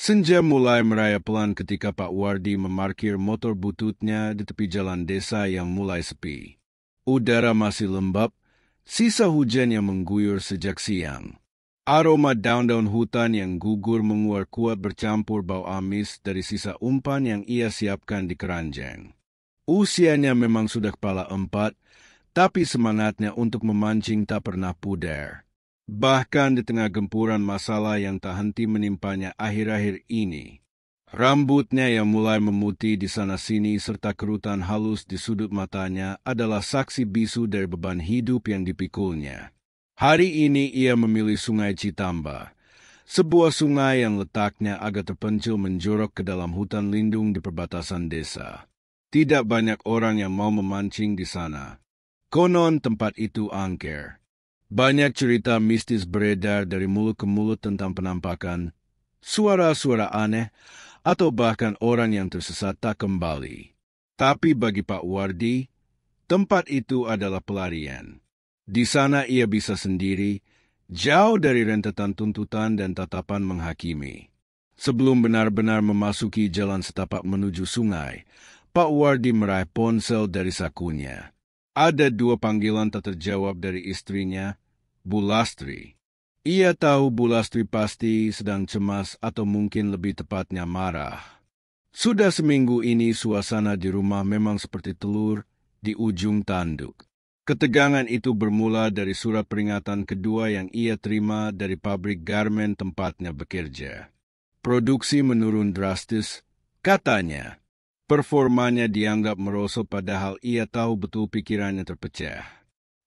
Senja mulai merayap pelan ketika Pak Wardi memarkir motor bututnya di tepi jalan desa yang mulai sepi. Udara masih lembab, sisa hujan yang mengguyur sejak siang. Aroma daun-daun hutan yang gugur menguar kuat bercampur bau amis dari sisa umpan yang ia siapkan di keranjang. Usianya memang sudah kepala 4, tapi semangatnya untuk memancing tak pernah pudar. Bahkan di tengah gempuran masalah yang tak henti menimpanya akhir-akhir ini. Rambutnya yang mulai memutih di sana-sini serta kerutan halus di sudut matanya adalah saksi bisu dari beban hidup yang dipikulnya. Hari ini ia memilih Sungai Citamba, sebuah sungai yang letaknya agak terpencil menjorok ke dalam hutan lindung di perbatasan desa. Tidak banyak orang yang mau memancing di sana. Konon tempat itu angker. Banyak cerita mistis beredar dari mulut ke mulut tentang penampakan, suara-suara aneh, atau bahkan orang yang tersesat tak kembali. Tapi bagi Pak Wardi, tempat itu adalah pelarian. Di sana ia bisa sendiri, jauh dari rentetan tuntutan dan tatapan menghakimi. Sebelum benar-benar memasuki jalan setapak menuju sungai, Pak Wardi meraih ponsel dari sakunya. Ada 2 panggilan tak terjawab dari istrinya, Bu Lastri. Ia tahu Bu Lastri pasti sedang cemas atau mungkin lebih tepatnya marah. Sudah seminggu ini suasana di rumah memang seperti telur di ujung tanduk. Ketegangan itu bermula dari surat peringatan kedua yang ia terima dari pabrik garmen tempatnya bekerja. Produksi menurun drastis, katanya. Performanya dianggap merosot padahal ia tahu betul pikirannya terpecah.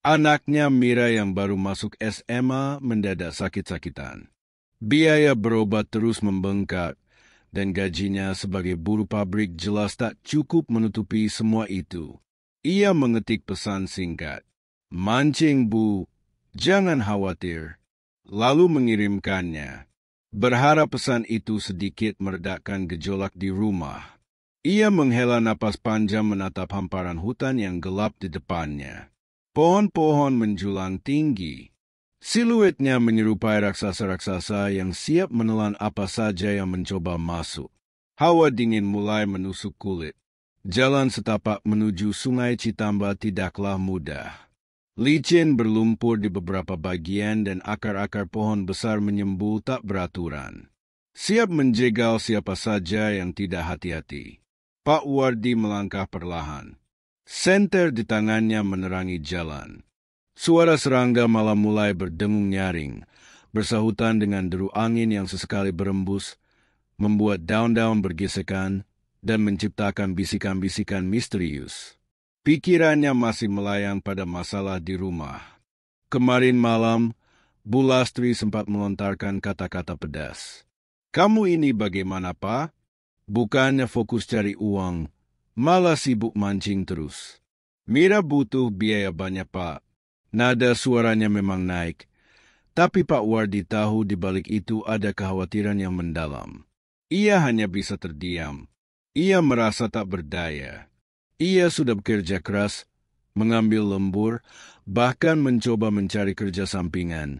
Anaknya Mira yang baru masuk SMA mendadak sakit-sakitan. Biaya berobat terus membengkak, dan gajinya sebagai buruh pabrik jelas tak cukup menutupi semua itu. Ia mengetik pesan singkat, "Mancing, Bu, jangan khawatir," lalu mengirimkannya. Berharap pesan itu sedikit meredakan gejolak di rumah. Ia menghela napas panjang menatap hamparan hutan yang gelap di depannya. Pohon-pohon menjulang tinggi. Siluetnya menyerupai raksasa-raksasa yang siap menelan apa saja yang mencoba masuk. Hawa dingin mulai menusuk kulit. Jalan setapak menuju Sungai Citamba tidaklah mudah. Licin berlumpur di beberapa bagian dan akar-akar pohon besar menyembul tak beraturan. Siap menjegal siapa saja yang tidak hati-hati. Pak Wardi melangkah perlahan. Senter di tangannya menerangi jalan. Suara serangga malah mulai berdengung nyaring, bersahutan dengan deru angin yang sesekali berembus, membuat daun-daun bergesekan, dan menciptakan bisikan-bisikan misterius. Pikirannya masih melayang pada masalah di rumah. Kemarin malam, Bu Lastri sempat melontarkan kata-kata pedas. "Kamu ini bagaimana, Pak? Bukannya fokus cari uang, malah sibuk mancing terus. Mira butuh biaya banyak, Pak." Nada suaranya memang naik, tapi Pak Wardi tahu di balik itu ada kekhawatiran yang mendalam. Ia hanya bisa terdiam. Ia merasa tak berdaya. Ia sudah bekerja keras, mengambil lembur, bahkan mencoba mencari kerja sampingan,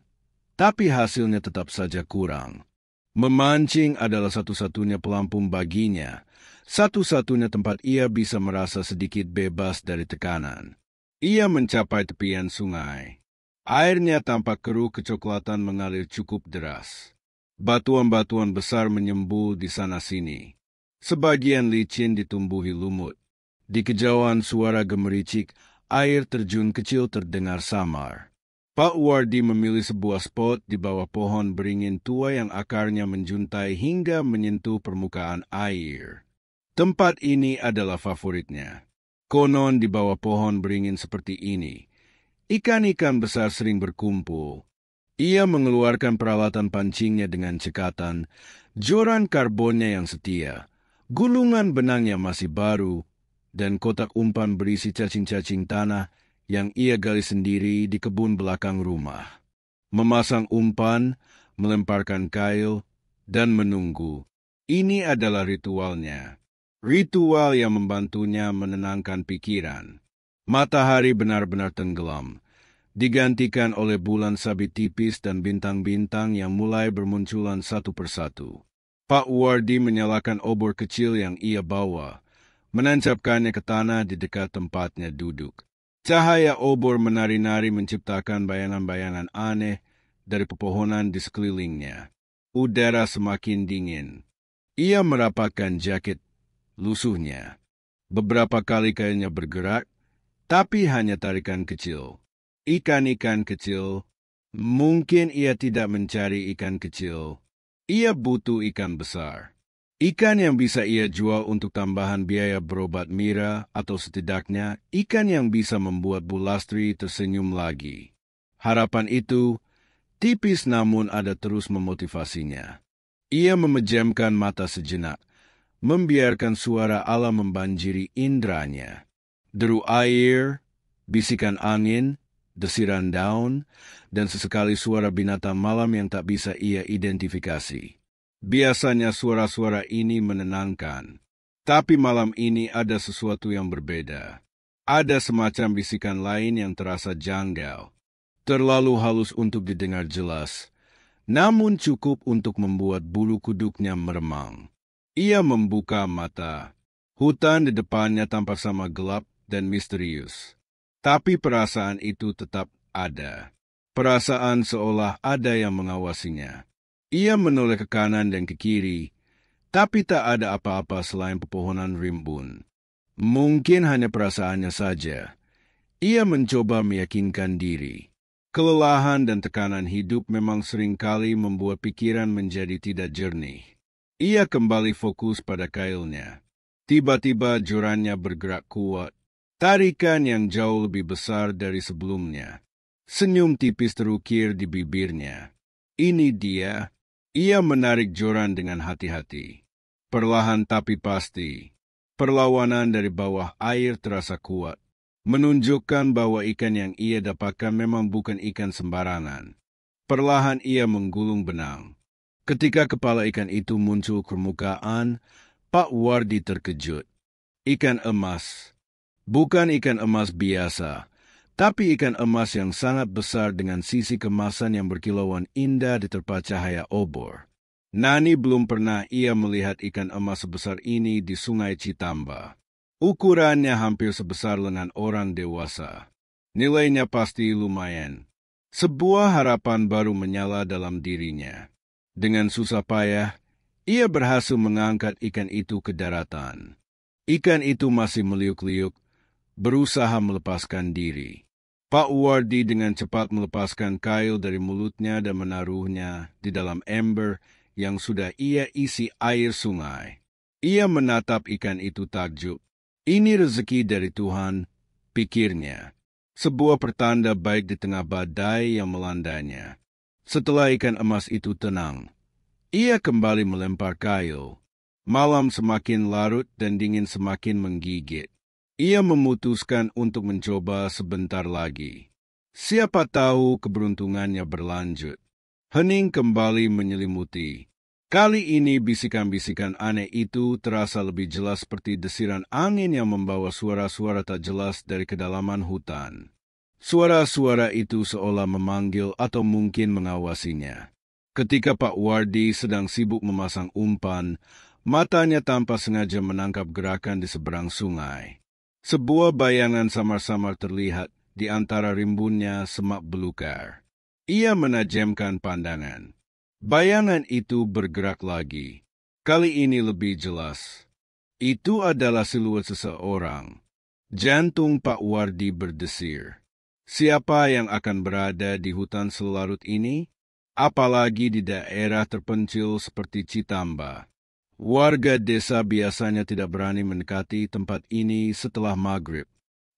tapi hasilnya tetap saja kurang. Memancing adalah satu-satunya pelampung baginya, satu-satunya tempat ia bisa merasa sedikit bebas dari tekanan. Ia mencapai tepian sungai. Airnya tampak keruh kecoklatan mengalir cukup deras. Batuan-batuan besar menyembul di sana-sini. Sebagian licin ditumbuhi lumut. Di kejauhan suara gemericik, air terjun kecil terdengar samar. Pak Wardi memilih sebuah spot di bawah pohon beringin tua yang akarnya menjuntai hingga menyentuh permukaan air. Tempat ini adalah favoritnya. Konon di bawah pohon beringin seperti ini, ikan-ikan besar sering berkumpul. Ia mengeluarkan peralatan pancingnya dengan cekatan, joran karbonnya yang setia, gulungan benang yang masih baru, dan kotak umpan berisi cacing-cacing tanah yang ia gali sendiri di kebun belakang rumah. Memasang umpan, melemparkan kail, dan menunggu. Ini adalah ritualnya. Ritual yang membantunya menenangkan pikiran. Matahari benar-benar tenggelam, digantikan oleh bulan sabit tipis dan bintang-bintang yang mulai bermunculan satu persatu. Pak Wardi menyalakan obor kecil yang ia bawa, menancapkannya ke tanah di dekat tempatnya duduk. Cahaya obor menari-nari menciptakan bayangan-bayangan aneh dari pepohonan di sekelilingnya. Udara semakin dingin. Ia merapatkan jaket lusuhnya. Beberapa kali kayunya bergerak, tapi hanya tarikan kecil. Ikan-ikan kecil. Mungkin ia tidak mencari ikan kecil. Ia butuh ikan besar. Ikan yang bisa ia jual untuk tambahan biaya berobat Mira atau setidaknya ikan yang bisa membuat Bu Lastri tersenyum lagi. Harapan itu tipis namun ada terus memotivasinya. Ia memejamkan mata sejenak, membiarkan suara alam membanjiri indranya. Deru air, bisikan angin, desiran daun, dan sesekali suara binatang malam yang tak bisa ia identifikasi. Biasanya suara-suara ini menenangkan, tapi malam ini ada sesuatu yang berbeda. Ada semacam bisikan lain yang terasa janggal, terlalu halus untuk didengar jelas, namun cukup untuk membuat bulu kuduknya meremang. Ia membuka mata. Hutan di depannya tampak sama gelap dan misterius. Tapi perasaan itu tetap ada. Perasaan seolah ada yang mengawasinya. Ia menoleh ke kanan dan ke kiri, tapi tak ada apa-apa selain pepohonan rimbun. Mungkin hanya perasaannya saja. Ia mencoba meyakinkan diri. Kelelahan dan tekanan hidup memang seringkali membuat pikiran menjadi tidak jernih. Ia kembali fokus pada kailnya. Tiba-tiba jorannya bergerak kuat. Tarikan yang jauh lebih besar dari sebelumnya. Senyum tipis terukir di bibirnya. Ini dia. Ia menarik joran dengan hati-hati. Perlahan tapi pasti. Perlawanan dari bawah air terasa kuat. Menunjukkan bahwa ikan yang ia dapatkan memang bukan ikan sembarangan. Perlahan ia menggulung benang. Ketika kepala ikan itu muncul ke permukaan, Pak Wardi terkejut. Ikan emas. Bukan ikan emas biasa, tapi ikan emas yang sangat besar dengan sisi kemasan yang berkilauan indah di terpa cahaya obor. Nani belum pernah ia melihat ikan emas sebesar ini di Sungai Citamba. Ukurannya hampir sebesar lengan orang dewasa. Nilainya pasti lumayan. Sebuah harapan baru menyala dalam dirinya. Dengan susah payah, ia berhasil mengangkat ikan itu ke daratan. Ikan itu masih meliuk-liuk, berusaha melepaskan diri. Pak Wardi dengan cepat melepaskan kail dari mulutnya dan menaruhnya di dalam ember yang sudah ia isi air sungai. Ia menatap ikan itu takjub. Ini rezeki dari Tuhan, pikirnya. Sebuah pertanda baik di tengah badai yang melandanya. Setelah ikan emas itu tenang, ia kembali melempar kail. Malam semakin larut dan dingin semakin menggigit. Ia memutuskan untuk mencoba sebentar lagi. Siapa tahu keberuntungannya berlanjut. Hening kembali menyelimuti. Kali ini bisikan-bisikan aneh itu terasa lebih jelas seperti desiran angin yang membawa suara-suara tak jelas dari kedalaman hutan. Suara-suara itu seolah memanggil atau mungkin mengawasinya. Ketika Pak Wardi sedang sibuk memasang umpan, matanya tanpa sengaja menangkap gerakan di seberang sungai. Sebuah bayangan samar-samar terlihat di antara rimbunnya semak belukar. Ia menajamkan pandangan. Bayangan itu bergerak lagi. Kali ini lebih jelas. Itu adalah siluet seseorang. Jantung Pak Wardi berdesir. Siapa yang akan berada di hutan selarut ini? Apalagi di daerah terpencil seperti Citamba. Warga desa biasanya tidak berani mendekati tempat ini setelah maghrib.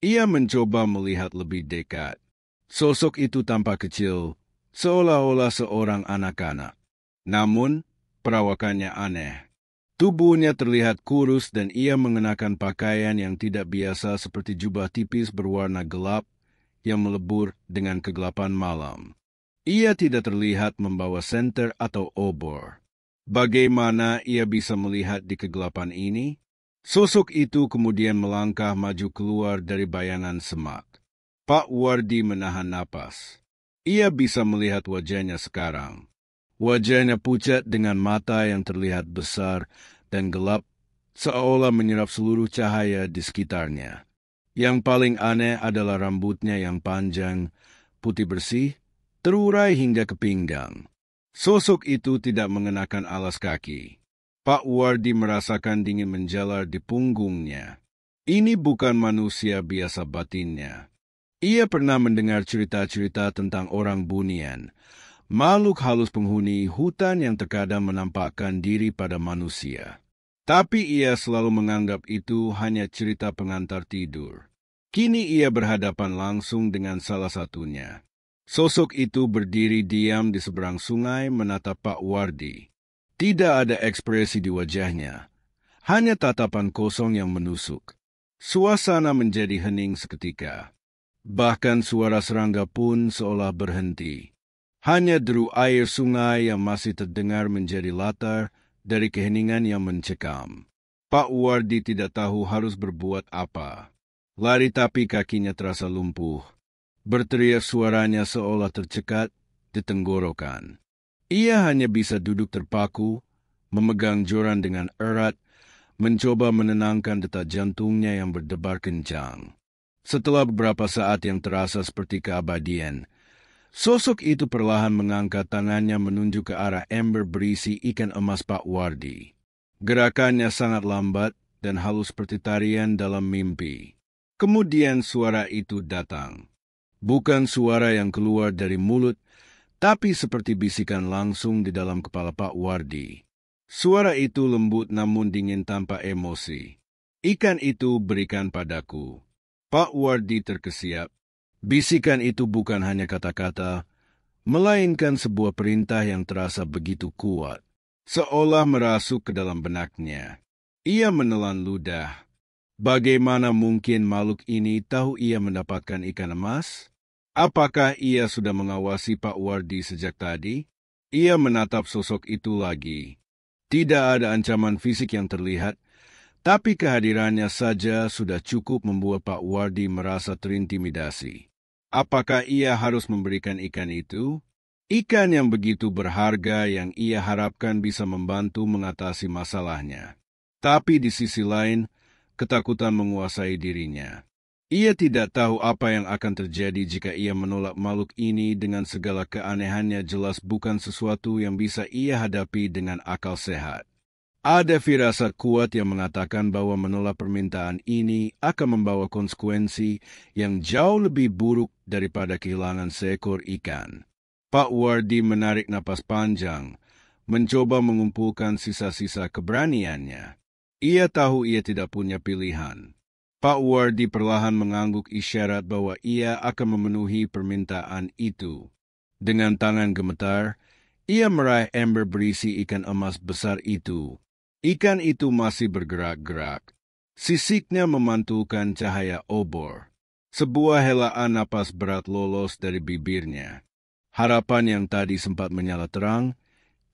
Ia mencoba melihat lebih dekat. Sosok itu tampak kecil, seolah-olah seorang anak-anak. Namun, perawakannya aneh. Tubuhnya terlihat kurus dan ia mengenakan pakaian yang tidak biasa seperti jubah tipis berwarna gelap yang melebur dengan kegelapan malam. Ia tidak terlihat membawa senter atau obor. Bagaimana ia bisa melihat di kegelapan ini? Sosok itu kemudian melangkah maju keluar dari bayangan semak. Pak Wardi menahan napas. Ia bisa melihat wajahnya sekarang. Wajahnya pucat dengan mata yang terlihat besar dan gelap, seolah menyerap seluruh cahaya di sekitarnya. Yang paling aneh adalah rambutnya yang panjang, putih bersih, terurai hingga ke pinggang. Sosok itu tidak mengenakan alas kaki. Pak Wardi merasakan dingin menjalar di punggungnya. Ini bukan manusia biasa batinnya. Ia pernah mendengar cerita-cerita tentang orang bunian, makhluk halus penghuni hutan yang terkadang menampakkan diri pada manusia. Tapi ia selalu menganggap itu hanya cerita pengantar tidur. Kini ia berhadapan langsung dengan salah satunya. Sosok itu berdiri diam di seberang sungai menatap Pak Wardi. Tidak ada ekspresi di wajahnya, hanya tatapan kosong yang menusuk. Suasana menjadi hening seketika. Bahkan suara serangga pun seolah berhenti. Hanya deru air sungai yang masih terdengar menjadi latar dari keheningan yang mencekam. Pak Wardi tidak tahu harus berbuat apa. Lari tapi kakinya terasa lumpuh. Berteriak suaranya seolah tercekat di tenggorokan. Ia hanya bisa duduk terpaku, memegang joran dengan erat, mencoba menenangkan detak jantungnya yang berdebar kencang. Setelah beberapa saat yang terasa seperti keabadian, sosok itu perlahan mengangkat tangannya menunjuk ke arah ember berisi ikan emas Pak Wardi. Gerakannya sangat lambat dan halus seperti tarian dalam mimpi. Kemudian suara itu datang. Bukan suara yang keluar dari mulut, tapi seperti bisikan langsung di dalam kepala Pak Wardi. Suara itu lembut namun dingin tanpa emosi. Ikan itu berikan padaku. Pak Wardi terkesiap. Bisikan itu bukan hanya kata-kata, melainkan sebuah perintah yang terasa begitu kuat, seolah merasuk ke dalam benaknya. Ia menelan ludah. Bagaimana mungkin makhluk ini tahu ia mendapatkan ikan emas? Apakah ia sudah mengawasi Pak Wardi sejak tadi? Ia menatap sosok itu lagi. Tidak ada ancaman fisik yang terlihat, tapi kehadirannya saja sudah cukup membuat Pak Wardi merasa terintimidasi. Apakah ia harus memberikan ikan itu? Ikan yang begitu berharga yang ia harapkan bisa membantu mengatasi masalahnya. Tapi di sisi lain, ketakutan menguasai dirinya. Ia tidak tahu apa yang akan terjadi jika ia menolak makhluk ini dengan segala keanehannya jelas bukan sesuatu yang bisa ia hadapi dengan akal sehat. Ada firasat kuat yang mengatakan bahwa menolak permintaan ini akan membawa konsekuensi yang jauh lebih buruk daripada kehilangan seekor ikan. Pak Wardi menarik napas panjang, mencoba mengumpulkan sisa-sisa keberaniannya. Ia tahu ia tidak punya pilihan. Pak Wardi perlahan mengangguk isyarat bahwa ia akan memenuhi permintaan itu. Dengan tangan gemetar, ia meraih ember berisi ikan emas besar itu. Ikan itu masih bergerak-gerak. Sisiknya memantulkan cahaya obor. Sebuah helaan napas berat lolos dari bibirnya. Harapan yang tadi sempat menyala terang,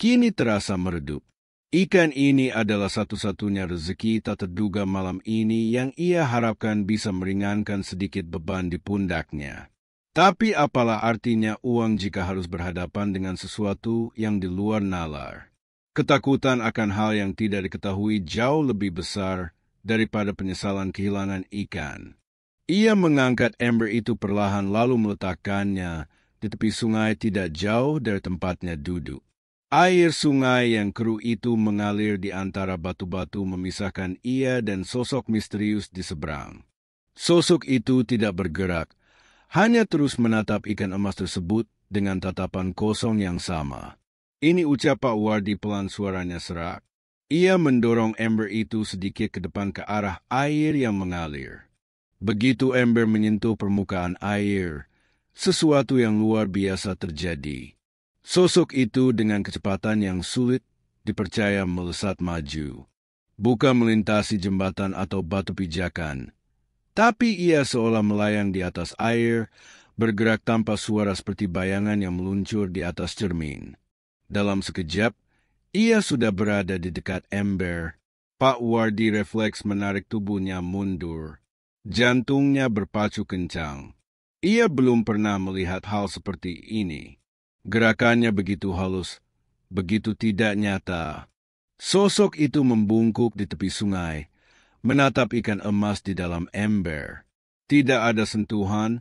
kini terasa meredup. Ikan ini adalah satu-satunya rezeki tak terduga malam ini yang ia harapkan bisa meringankan sedikit beban di pundaknya. Tapi apalah artinya uang jika harus berhadapan dengan sesuatu yang di luar nalar? Ketakutan akan hal yang tidak diketahui jauh lebih besar daripada penyesalan kehilangan ikan. Ia mengangkat ember itu perlahan lalu meletakkannya di tepi sungai tidak jauh dari tempatnya duduk. Air sungai yang keruh itu mengalir di antara batu-batu memisahkan ia dan sosok misterius di seberang. Sosok itu tidak bergerak, hanya terus menatap ikan emas tersebut dengan tatapan kosong yang sama. Ini ucap Pak Wardi pelan suaranya serak. Ia mendorong ember itu sedikit ke depan ke arah air yang mengalir. Begitu ember menyentuh permukaan air, sesuatu yang luar biasa terjadi. Sosok itu dengan kecepatan yang sulit dipercaya melesat maju. Bukan melintasi jembatan atau batu pijakan, tapi ia seolah melayang di atas air, bergerak tanpa suara seperti bayangan yang meluncur di atas cermin. Dalam sekejap, ia sudah berada di dekat ember. Pak Wardi refleks menarik tubuhnya mundur. Jantungnya berpacu kencang. Ia belum pernah melihat hal seperti ini. Gerakannya begitu halus, begitu tidak nyata. Sosok itu membungkuk di tepi sungai, menatap ikan emas di dalam ember. Tidak ada sentuhan,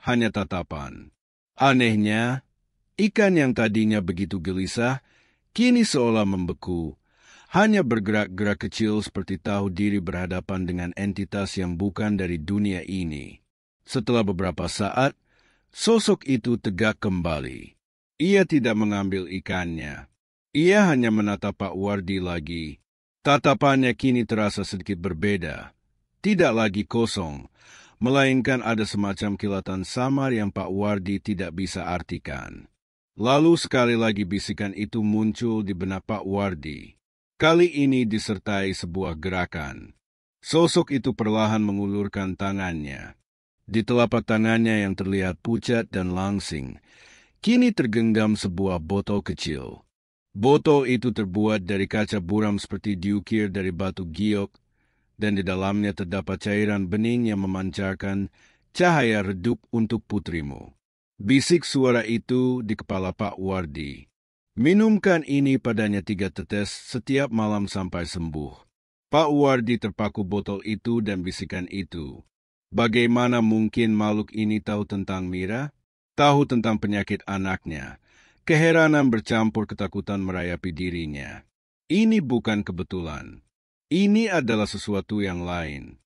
hanya tatapan. Anehnya, ikan yang tadinya begitu gelisah, kini seolah membeku, hanya bergerak-gerak kecil seperti tahu diri berhadapan dengan entitas yang bukan dari dunia ini. Setelah beberapa saat, sosok itu tegak kembali. Ia tidak mengambil ikannya. Ia hanya menatap Pak Wardi lagi. Tatapannya kini terasa sedikit berbeda. Tidak lagi kosong, melainkan ada semacam kilatan samar yang Pak Wardi tidak bisa artikan. Lalu sekali lagi bisikan itu muncul di benak Pak Wardi. Kali ini disertai sebuah gerakan. Sosok itu perlahan mengulurkan tangannya. Di telapak tangannya yang terlihat pucat dan langsing, kini tergenggam sebuah botol kecil. Botol itu terbuat dari kaca buram seperti diukir dari batu giok, dan di dalamnya terdapat cairan bening yang memancarkan cahaya redup untuk putrimu. Bisik suara itu di kepala Pak Wardi. Minumkan ini padanya 3 tetes setiap malam sampai sembuh. Pak Wardi terpaku botol itu dan bisikan itu. Bagaimana mungkin makhluk ini tahu tentang Mira? Tahu tentang penyakit anaknya. Keheranan bercampur ketakutan merayapi dirinya. Ini bukan kebetulan. Ini adalah sesuatu yang lain.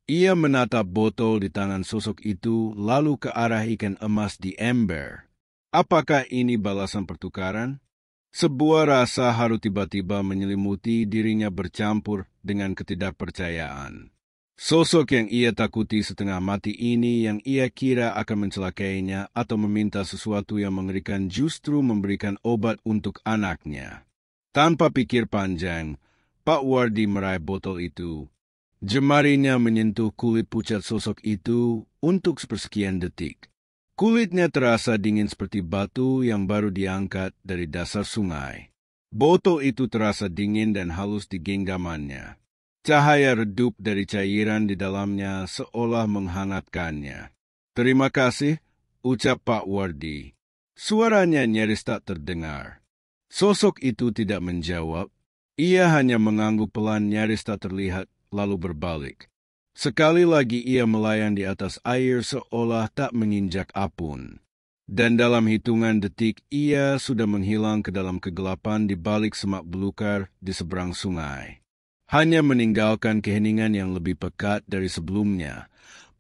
Ia menatap botol di tangan sosok itu lalu ke arah ikan emas di ember. Apakah ini balasan pertukaran? Sebuah rasa haru tiba-tiba menyelimuti dirinya bercampur dengan ketidakpercayaan. Sosok yang ia takuti setengah mati ini yang ia kira akan mencelakainya atau meminta sesuatu yang mengerikan justru memberikan obat untuk anaknya. Tanpa pikir panjang, Pak Wardi meraih botol itu. Jemarinya menyentuh kulit pucat sosok itu untuk sepersekian detik. Kulitnya terasa dingin seperti batu yang baru diangkat dari dasar sungai. Botol itu terasa dingin dan halus di genggamannya. Cahaya redup dari cairan di dalamnya seolah menghangatkannya. Terima kasih, ucap Pak Wardi. Suaranya nyaris tak terdengar. Sosok itu tidak menjawab. Ia hanya mengangguk pelan nyaris tak terlihat, lalu berbalik. Sekali lagi ia melayang di atas air seolah tak menginjak apun. Dan dalam hitungan detik ia sudah menghilang ke dalam kegelapan di balik semak belukar di seberang sungai. Hanya meninggalkan keheningan yang lebih pekat dari sebelumnya,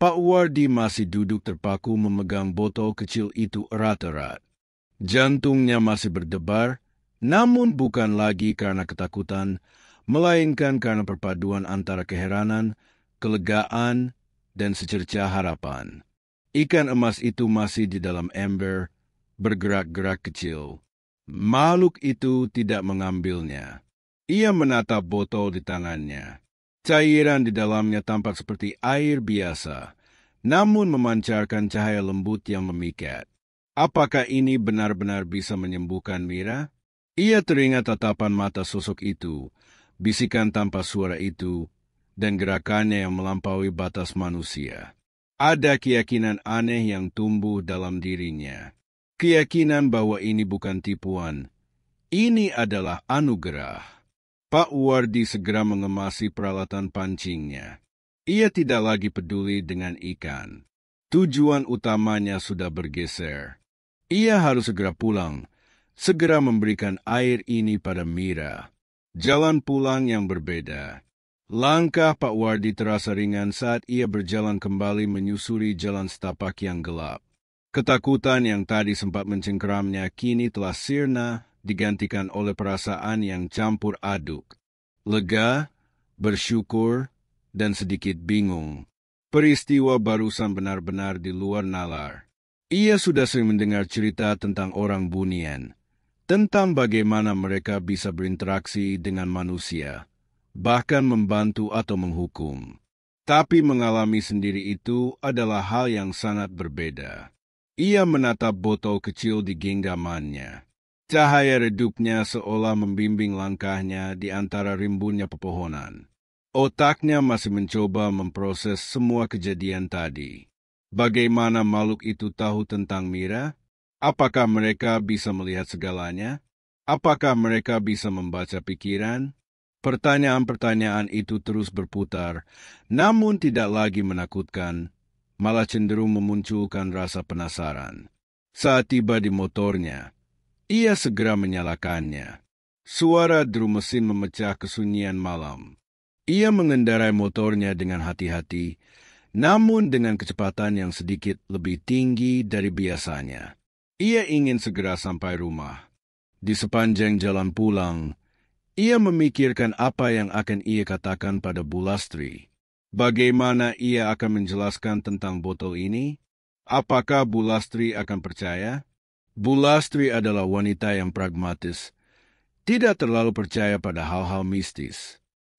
Pak Wardi masih duduk terpaku memegang botol kecil itu erat-erat. Jantungnya masih berdebar, namun bukan lagi karena ketakutan, melainkan karena perpaduan antara keheranan, kelegaan, dan secerca harapan. Ikan emas itu masih di dalam ember, bergerak-gerak kecil. Makhluk itu tidak mengambilnya. Ia menatap botol di tangannya. Cairan di dalamnya tampak seperti air biasa, namun memancarkan cahaya lembut yang memikat. Apakah ini benar-benar bisa menyembuhkan Mira? Ia teringat tatapan mata sosok itu, bisikan tanpa suara itu, dan gerakannya yang melampaui batas manusia. Ada keyakinan aneh yang tumbuh dalam dirinya. Keyakinan bahwa ini bukan tipuan. Ini adalah anugerah. Pak Wardi segera mengemasi peralatan pancingnya. Ia tidak lagi peduli dengan ikan. Tujuan utamanya sudah bergeser. Ia harus segera pulang, segera memberikan air ini pada Mira. Jalan pulang yang berbeda. Langkah Pak Wardi terasa ringan saat ia berjalan kembali menyusuri jalan setapak yang gelap. Ketakutan yang tadi sempat mencengkeramnya kini telah sirna digantikan oleh perasaan yang campur aduk. Lega, bersyukur, dan sedikit bingung. Peristiwa barusan benar-benar di luar nalar. Ia sudah sering mendengar cerita tentang orang bunian, tentang bagaimana mereka bisa berinteraksi dengan manusia, bahkan membantu atau menghukum. Tapi mengalami sendiri itu adalah hal yang sangat berbeda. Ia menatap botol kecil di genggamannya. Cahaya redupnya seolah membimbing langkahnya di antara rimbunnya pepohonan. Otaknya masih mencoba memproses semua kejadian tadi. Bagaimana makhluk itu tahu tentang Mira? Apakah mereka bisa melihat segalanya? Apakah mereka bisa membaca pikiran? Pertanyaan-pertanyaan itu terus berputar, namun tidak lagi menakutkan, malah cenderung memunculkan rasa penasaran. Saat tiba di motornya, ia segera menyalakannya. Suara drum mesin memecah kesunyian malam. Ia mengendarai motornya dengan hati-hati, namun dengan kecepatan yang sedikit lebih tinggi dari biasanya. Ia ingin segera sampai rumah. Di sepanjang jalan pulang, ia memikirkan apa yang akan ia katakan pada Bu Lastri. Bagaimana ia akan menjelaskan tentang botol ini? Apakah Bu Lastri akan percaya? Bu Lastri adalah wanita yang pragmatis, tidak terlalu percaya pada hal-hal mistis.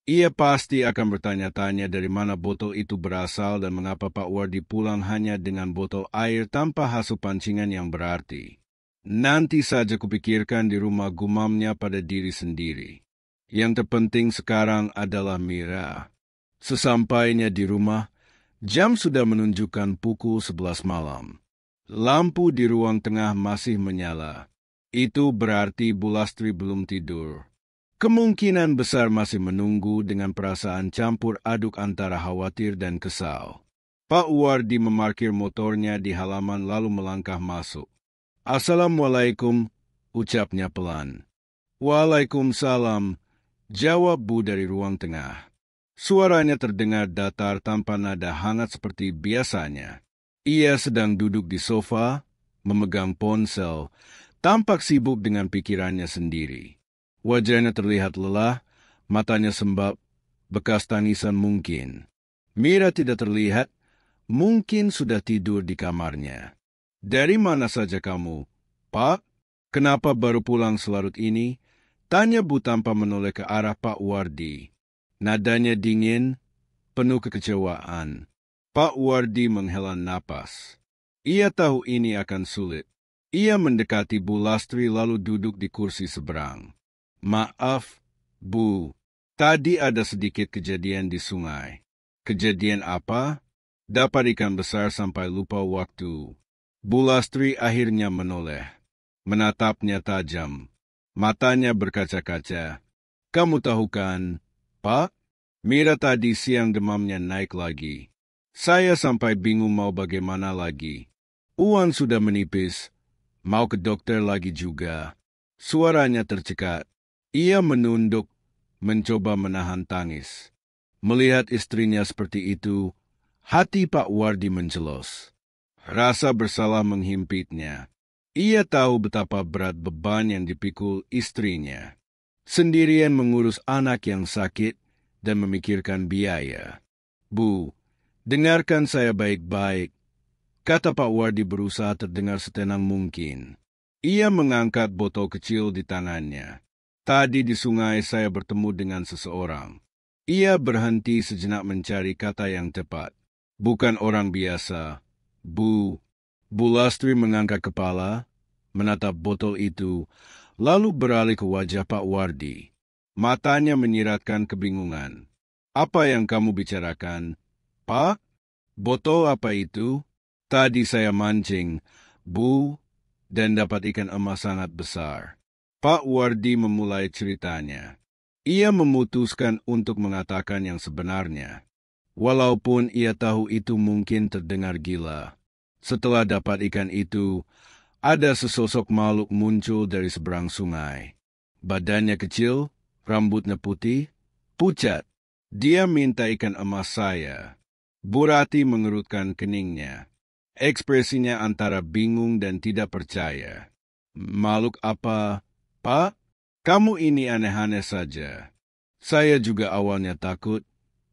Ia pasti akan bertanya-tanya dari mana botol itu berasal dan mengapa Pak Wardi pulang hanya dengan botol air tanpa hasil pancingan yang berarti. Nanti saja kupikirkan di rumah, gumamnya pada diri sendiri. Yang terpenting sekarang adalah Mira. Sesampainya di rumah, jam sudah menunjukkan pukul 11 malam. Lampu di ruang tengah masih menyala. Itu berarti Bu Lastri belum tidur. Kemungkinan besar masih menunggu dengan perasaan campur aduk antara khawatir dan kesal. Pak Wardi memarkir motornya di halaman lalu melangkah masuk. "Assalamualaikum," ucapnya pelan. "Waalaikumsalam," jawab Bu dari ruang tengah. Suaranya terdengar datar tanpa nada hangat seperti biasanya. Ia sedang duduk di sofa, memegang ponsel, tampak sibuk dengan pikirannya sendiri. Wajahnya terlihat lelah, matanya sembab, bekas tangisan mungkin. Mira tidak terlihat, mungkin sudah tidur di kamarnya. "Dari mana saja kamu, Pak? Kenapa baru pulang selarut ini?" tanya Bu tanpa menoleh ke arah Pak Wardi. Nadanya dingin, penuh kekecewaan. Pak Wardi menghela napas. Ia tahu ini akan sulit. Ia mendekati Bu Lastri lalu duduk di kursi seberang. "Maaf, Bu. Tadi ada sedikit kejadian di sungai." "Kejadian apa?" "Dapat ikan besar sampai lupa waktu." Bu Lastri akhirnya menoleh. Menatapnya tajam. Matanya berkaca-kaca. "Kamu tahu kan, Pak? Mira tadi siang demamnya naik lagi. Saya sampai bingung mau bagaimana lagi. Uang sudah menipis. Mau ke dokter lagi juga." Suaranya tercekat. Ia menunduk, mencoba menahan tangis. Melihat istrinya seperti itu, hati Pak Wardi mencelos. Rasa bersalah menghimpitnya. Ia tahu betapa berat beban yang dipikul istrinya. Sendirian mengurus anak yang sakit dan memikirkan biaya. "Bu, dengarkan saya baik-baik," kata Pak Wardi berusaha terdengar setenang mungkin. Ia mengangkat botol kecil di tangannya. "Tadi di sungai saya bertemu dengan seseorang." Ia berhenti sejenak mencari kata yang tepat. "Bukan orang biasa, Bu." Bu Lastri mengangkat kepala, menatap botol itu, lalu beralih ke wajah Pak Wardi. Matanya menyiratkan kebingungan. "Apa yang kamu bicarakan, Pak? Botol apa itu?" "Tadi saya mancing, Bu, dan dapat ikan emas sangat besar." Pak Wardi memulai ceritanya. Ia memutuskan untuk mengatakan yang sebenarnya. Walaupun ia tahu itu mungkin terdengar gila. Setelah dapat ikan itu, ada sesosok makhluk muncul dari seberang sungai. Badannya kecil, rambutnya putih, pucat. "Dia minta ikan emas saya." Bu Rati mengerutkan keningnya. Ekspresinya antara bingung dan tidak percaya. "Makhluk apa, Pak? Kamu ini aneh-aneh saja." "Saya juga awalnya takut,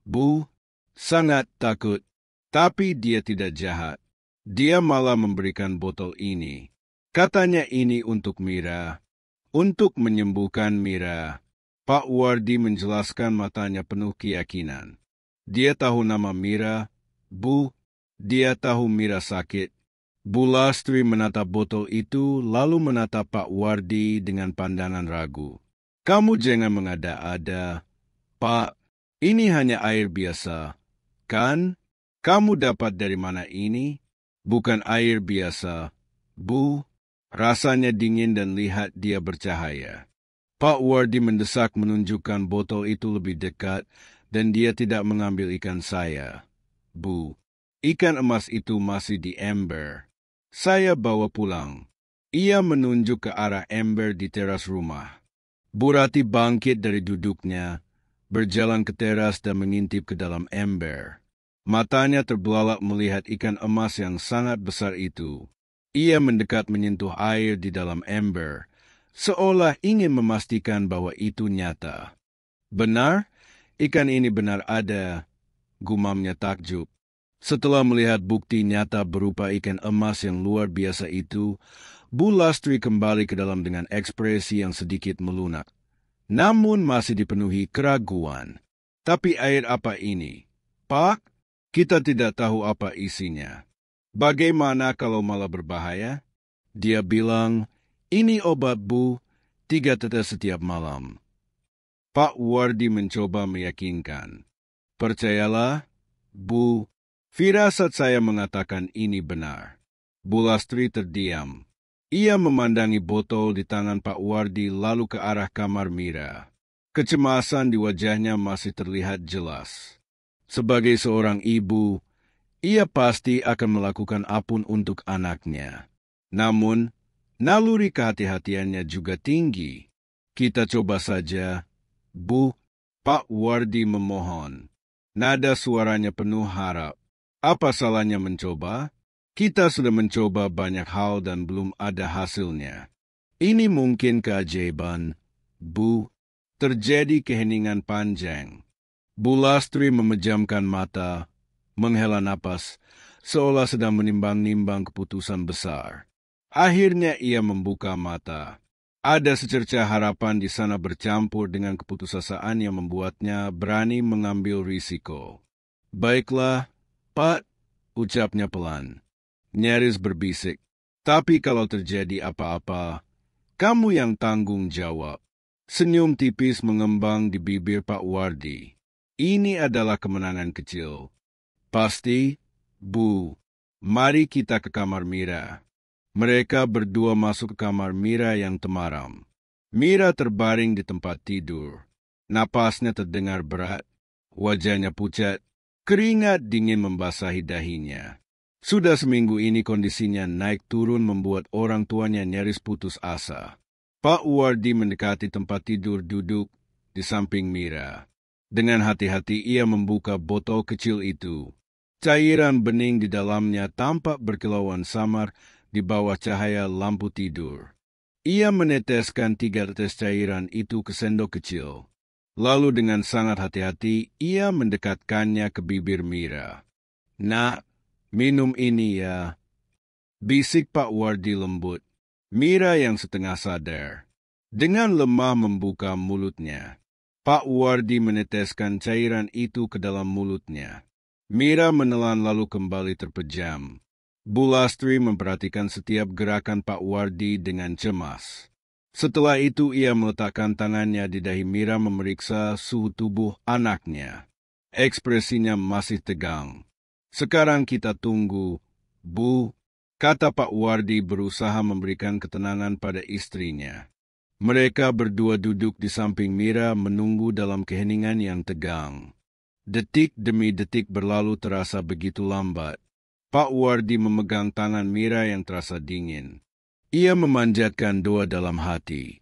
Bu, sangat takut. Tapi dia tidak jahat. Dia malah memberikan botol ini. Katanya ini untuk Mira, untuk menyembuhkan Mira." Pak Wardi menjelaskan, matanya penuh keyakinan. "Dia tahu nama Mira, Bu. Dia tahu Mira sakit." Bu Lastri menatap botol itu, lalu menatap Pak Wardi dengan pandangan ragu. "Kamu jangan mengada-ada, Pak. Ini hanya air biasa, kan? Kamu dapat dari mana ini?" "Bukan air biasa, Bu. Rasanya dingin dan lihat dia bercahaya. Pak Wardi mendesak menunjukkan botol itu lebih dekat dan dia tidak mengambil ikan saya. Bu, ikan emas itu masih di ember. Saya bawa pulang. Ia menunjuk ke arah ember di teras rumah. Bu Rati bangkit dari duduknya, berjalan ke teras dan mengintip ke dalam ember. Matanya terbelalak melihat ikan emas yang sangat besar itu. Ia mendekat menyentuh air di dalam ember, seolah ingin memastikan bahwa itu nyata. Benar, ikan ini benar ada, gumamnya takjub. Setelah melihat bukti nyata berupa ikan emas yang luar biasa itu, Bu Lastri kembali ke dalam dengan ekspresi yang sedikit melunak. Namun masih dipenuhi keraguan. Tapi air apa ini? Pak, kita tidak tahu apa isinya. Bagaimana kalau malah berbahaya? Dia bilang, ini obat Bu, 3 tetes setiap malam. Pak Wardi mencoba meyakinkan. Percayalah, Bu, firasat saya mengatakan ini benar. Bu Lastri terdiam. Ia memandangi botol di tangan Pak Wardi lalu ke arah kamar Mira. Kecemasan di wajahnya masih terlihat jelas. Sebagai seorang ibu, ia pasti akan melakukan apapun untuk anaknya. Namun, naluri kehati-hatiannya juga tinggi. Kita coba saja, Bu. Pak Wardi memohon. Nada suaranya penuh harap. Apa salahnya mencoba? Kita sudah mencoba banyak hal dan belum ada hasilnya. Ini mungkin keajaiban, Bu. Terjadi keheningan panjang. Bu Lastri memejamkan mata, menghela napas, seolah sedang menimbang-nimbang keputusan besar. Akhirnya ia membuka mata. Ada secerca harapan di sana bercampur dengan keputusasaan yang membuatnya berani mengambil risiko. Baiklah, Pak, ucapnya pelan. Nyaris berbisik. Tapi kalau terjadi apa-apa, kamu yang tanggung jawab. Senyum tipis mengembang di bibir Pak Wardi. Ini adalah kemenangan kecil. Pasti, Bu. Mari kita ke kamar Mira. Mereka berdua masuk ke kamar Mira yang temaram. Mira terbaring di tempat tidur. Napasnya terdengar berat. Wajahnya pucat. Keringat dingin membasahi dahinya. Sudah seminggu ini kondisinya naik turun membuat orang tuanya nyaris putus asa. Pak Wardi mendekati tempat tidur duduk di samping Mira. Dengan hati-hati ia membuka botol kecil itu. Cairan bening di dalamnya tampak berkilauan samar di bawah cahaya lampu tidur. Ia meneteskan 3 tetes cairan itu ke sendok kecil. Lalu dengan sangat hati-hati ia mendekatkannya ke bibir Mira. Nak, minum ini ya. Bisik Pak Wardi lembut. Mira yang setengah sadar. Dengan lemah membuka mulutnya. Pak Wardi meneteskan cairan itu ke dalam mulutnya. Mira menelan lalu kembali terpejam. Bu Lastri memperhatikan setiap gerakan Pak Wardi dengan cemas. Setelah itu ia meletakkan tangannya di dahi Mira memeriksa suhu tubuh anaknya. Ekspresinya masih tegang. Sekarang kita tunggu, Bu, kata Pak Wardi berusaha memberikan ketenangan pada istrinya. Mereka berdua duduk di samping Mira menunggu dalam keheningan yang tegang. Detik demi detik berlalu terasa begitu lambat. Pak Wardi memegang tangan Mira yang terasa dingin. Ia memanjatkan doa dalam hati,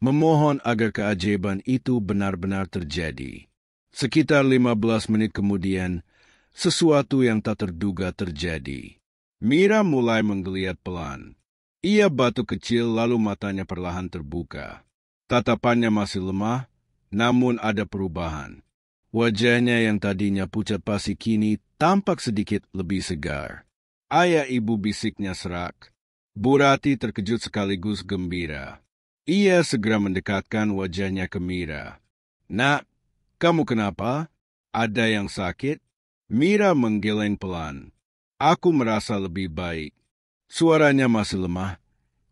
memohon agar keajaiban itu benar-benar terjadi. Sekitar 15 menit kemudian, sesuatu yang tak terduga terjadi. Mira mulai menggeliat pelan. Ia batuk kecil lalu matanya perlahan terbuka. Tatapannya masih lemah, namun ada perubahan. Wajahnya yang tadinya pucat pasi kini tampak sedikit lebih segar. Ayah ibu bisiknya serak. Bu Rati terkejut sekaligus gembira. Ia segera mendekatkan wajahnya ke Mira. Nak, kamu kenapa? Ada yang sakit? Mira menggeleng pelan. Aku merasa lebih baik. Suaranya masih lemah,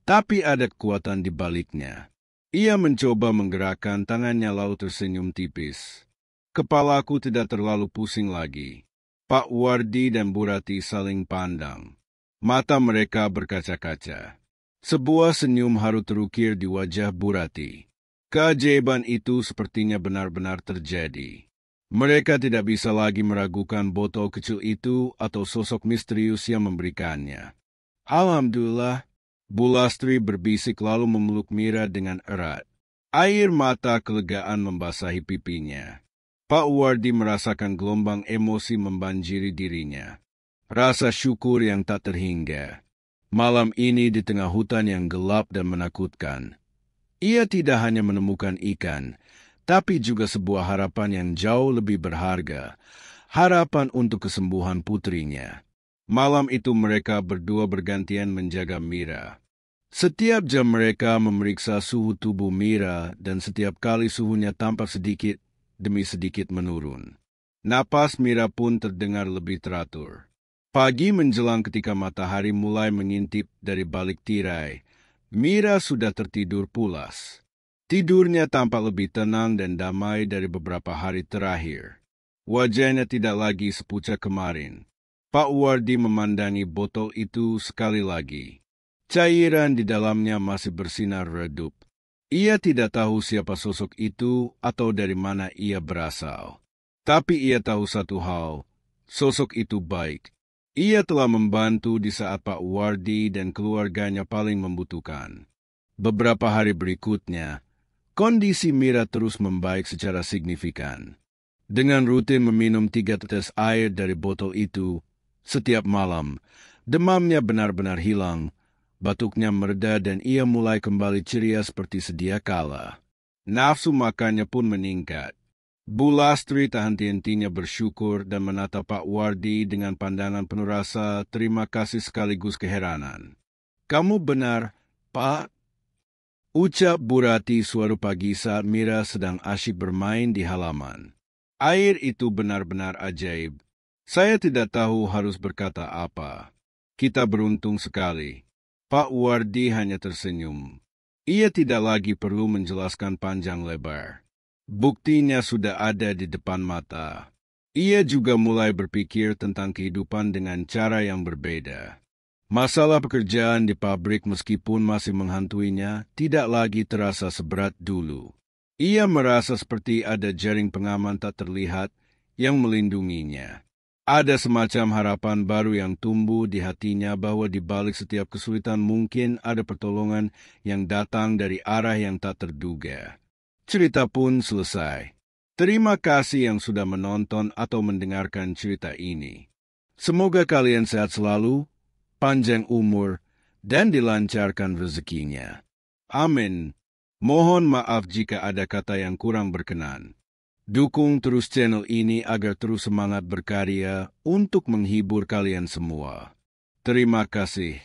tapi ada kekuatan di baliknya. Ia mencoba menggerakkan tangannya lalu tersenyum tipis. Kepalaku tidak terlalu pusing lagi. Pak Wardi dan Bu Rati saling pandang. Mata mereka berkaca-kaca. Sebuah senyum haru terukir di wajah Bu Rati. Keajaiban itu sepertinya benar-benar terjadi. Mereka tidak bisa lagi meragukan botol kecil itu atau sosok misterius yang memberikannya. Alhamdulillah, Bu Lastri berbisik lalu memeluk Mira dengan erat. Air mata kelegaan membasahi pipinya. Pak Wardi merasakan gelombang emosi membanjiri dirinya. Rasa syukur yang tak terhingga. Malam ini di tengah hutan yang gelap dan menakutkan, ia tidak hanya menemukan ikan, tapi juga sebuah harapan yang jauh lebih berharga. Harapan untuk kesembuhan putrinya. Malam itu mereka berdua bergantian menjaga Mira. Setiap jam mereka memeriksa suhu tubuh Mira dan setiap kali suhunya tampak sedikit demi sedikit menurun. Napas Mira pun terdengar lebih teratur. Pagi menjelang ketika matahari mulai mengintip dari balik tirai, Mira sudah tertidur pulas. Tidurnya tampak lebih tenang dan damai dari beberapa hari terakhir. Wajahnya tidak lagi sepucat kemarin. Pak Wardi memandangi botol itu sekali lagi. Cairan di dalamnya masih bersinar redup. Ia tidak tahu siapa sosok itu atau dari mana ia berasal. Tapi ia tahu satu hal, sosok itu baik. Ia telah membantu di saat Pak Wardi dan keluarganya paling membutuhkan. Beberapa hari berikutnya, kondisi Mira terus membaik secara signifikan. Dengan rutin meminum 3 tetes air dari botol itu, setiap malam, demamnya benar-benar hilang, batuknya mereda dan ia mulai kembali ceria seperti sedia kala. Nafsu makannya pun meningkat. Bu Lastri tak henti-hentinya bersyukur dan menatap Pak Wardi dengan pandangan penuh rasa terima kasih sekaligus keheranan. "Kamu benar, Pak," ucap Bu Rati suatu pagi saat Mira sedang asyik bermain di halaman. "Air itu benar-benar ajaib. Saya tidak tahu harus berkata apa. Kita beruntung sekali." Pak Wardi hanya tersenyum. Ia tidak lagi perlu menjelaskan panjang lebar. Buktinya sudah ada di depan mata. Ia juga mulai berpikir tentang kehidupan dengan cara yang berbeda. Masalah pekerjaan di pabrik meskipun masih menghantuinya tidak lagi terasa seberat dulu. Ia merasa seperti ada jaring pengaman tak terlihat yang melindunginya. Ada semacam harapan baru yang tumbuh di hatinya bahwa di balik setiap kesulitan mungkin ada pertolongan yang datang dari arah yang tak terduga. Cerita pun selesai. Terima kasih yang sudah menonton atau mendengarkan cerita ini. Semoga kalian sehat selalu, panjang umur, dan dilancarkan rezekinya. Amin. Mohon maaf jika ada kata yang kurang berkenan. Dukung terus channel ini agar terus semangat berkarya untuk menghibur kalian semua. Terima kasih.